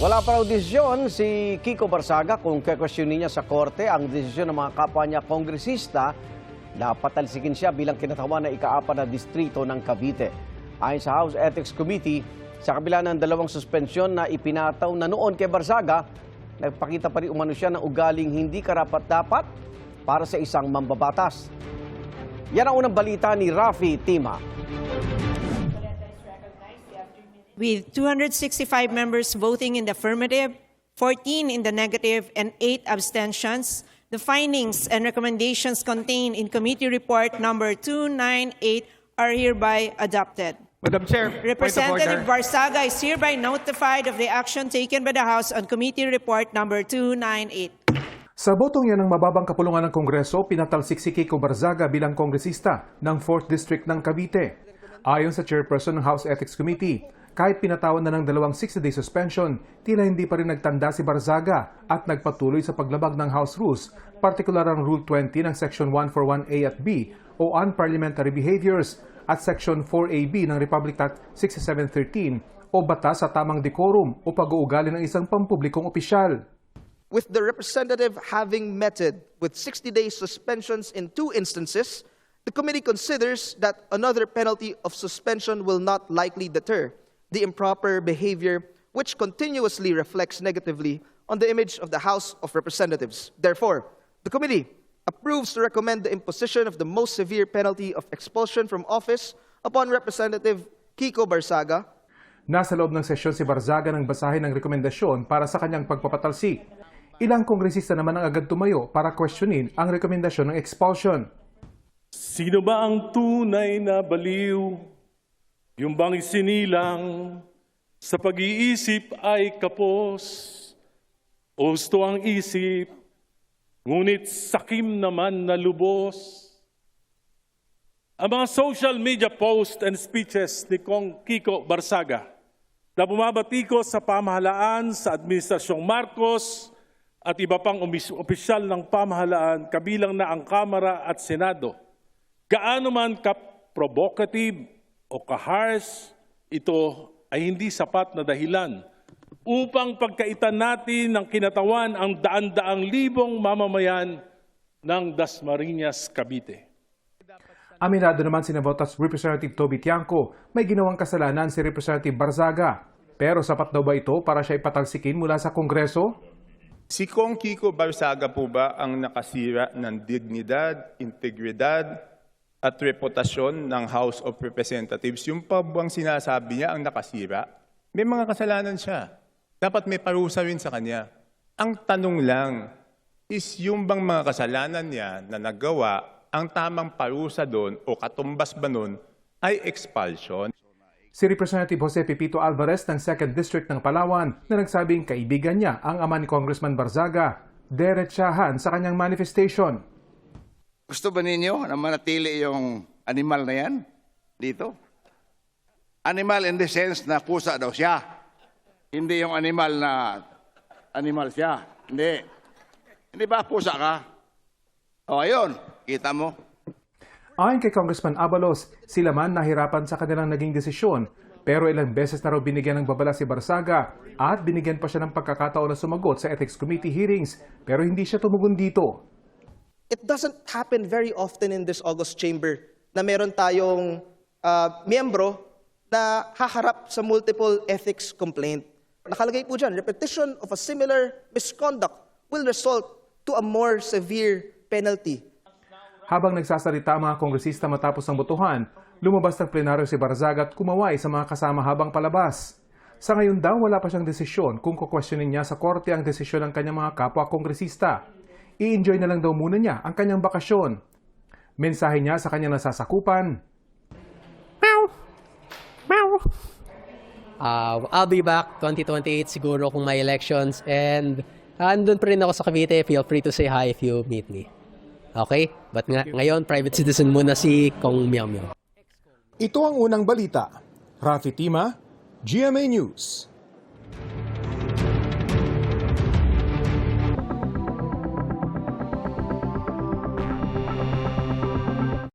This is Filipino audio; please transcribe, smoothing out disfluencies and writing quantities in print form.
Wala pa raw desisyon si Kiko Barsaga kung kekwestiyonin niya sa korte ang desisyon ng mga kapwa niya kongresista na patalsikin siya bilang kinatawan na ika-4 na distrito ng Cavite. Ayon sa House Ethics Committee, sa kabila ng 2 suspensyon na ipinataw na noon kay Barsaga, nagpakita pa rin umano siya ng ugaling hindi karapat-dapat para sa isang mambabatas. Yan ang unang balita ni Rafi Tima. With 265 members voting in the affirmative, 14 in the negative, and 8 abstentions, the findings and recommendations contained in Committee Report number 298 are hereby adopted. Madam Chair, Representative Barsaga is hereby notified of the action taken by the House on Committee Report number 298. Sa botong yan ng mababang kapulungan ng Kongreso, pinatalsik si Kiko Barsaga bilang kongresista ng 4th District ng Cavite. Ayon sa chairperson ng House Ethics Committee, kahit pinatawan na ng 2 60-day suspension, tila hindi pa rin nagtanda si Barsaga at nagpatuloy sa paglabag ng House Rules, partikular ang Rule 20 ng Section 141A at B o Unparliamentary Behaviors at Section 4AB ng Republic Act 6713 o Batas sa Tamang Decorum o Pag-uugali ng isang pampublikong opisyal. With the representative having meted with 60-day suspensions in 2 instances, the committee considers that another penalty of suspension will not likely deter the improper behavior which continuously reflects negatively on the image of the House of Representatives. Therefore, the committee approves to recommend the imposition of the most severe penalty of expulsion from office upon Representative Kiko Barsaga. Nasa loob ng sesyon si Barsaga nang basahin ang rekomendasyon para sa kanyang pagpapatalsik. Ilang kongresista naman ang agad tumayo para questionin ang rekomendasyon ng expulsion. Sino ba ang tunay na baliw? Yung bang isinilang sa pag-iisip ay kapos, husto ang isip, ngunit sakim naman na lubos. Ang mga social media posts and speeches ni Kong Kiko Barsaga na bumabatikos sa pamahalaan sa Administrasyong Marcos at iba pang opisyal ng pamahalaan kabilang na ang Kamara at Senado, gaano man ka-provocative o ka-harsh, ito ay hindi sapat na dahilan upang pagkaitan natin ng kinatawan ang daan-daang libong mamamayan ng Dasmariñas, Cavite. Aminado naman si Navotas Representative Toby Tiangco, may ginawang kasalanan si Representative Barsaga. Pero sapat daw ba ito para siya ipatalsikin mula sa Kongreso? Si Kong Kiko Barsaga po ba ang nakasira ng dignidad, integridad, at reputasyon ng House of Representatives? Yung pa bang sinasabi niya ang nakasira? May mga kasalanan siya. Dapat may parusa rin sa kanya. Ang tanong lang is yung bang mga kasalanan niya na nagawa, ang tamang parusa doon o katumbas ba nun ay expulsion? Si Representative Jose Pepito Alvarez ng 2nd District ng Palawan na nagsabing kaibigan niya ang ama ni Congressman Barsaga, derechahan sa kanyang manifestation. Gusto ba ninyo na manatili yung animal na yan dito? Animal in the sense na pusa daw siya. Hindi yung animal na animal siya. Hindi. Hindi ba pusa ka? O ayun, kita mo. Ayon kay Congressman Abalos, sila man nahirapan sa kanilang naging desisyon. Pero ilang beses na raw binigyan ng babala si Barsaga at binigyan pa siya ng pagkakataon na sumagot sa Ethics Committee hearings. Pero hindi siya tumugon dito. It doesn't happen very often in this August chamber na meron tayong miyembro na haharap sa multiple ethics complaint. Nakalagay po dyan, repetition of a similar misconduct will result to a more severe penalty. Habang nagsasalita ang mga kongresista matapos ang botohan, lumabas ng plenaryo si Barsaga at kumaway sa mga kasama habang palabas. Sa ngayon daw, wala pa siyang desisyon kung kukwestiyonin niya sa korte ang desisyon ng kanyang mga kapwa kongresista. I-enjoy na lang daw muna niya ang kanyang bakasyon. Mensahe niya sa kanyang nasasakupan. I'll be back 2028 siguro kung may elections and andun pa rin ako sa Cavite. Feel free to say hi if you meet me. Okay? But ngayon, private citizen muna si Kong Miao Miao. Ito ang unang balita. Rafi Tima, GMA News.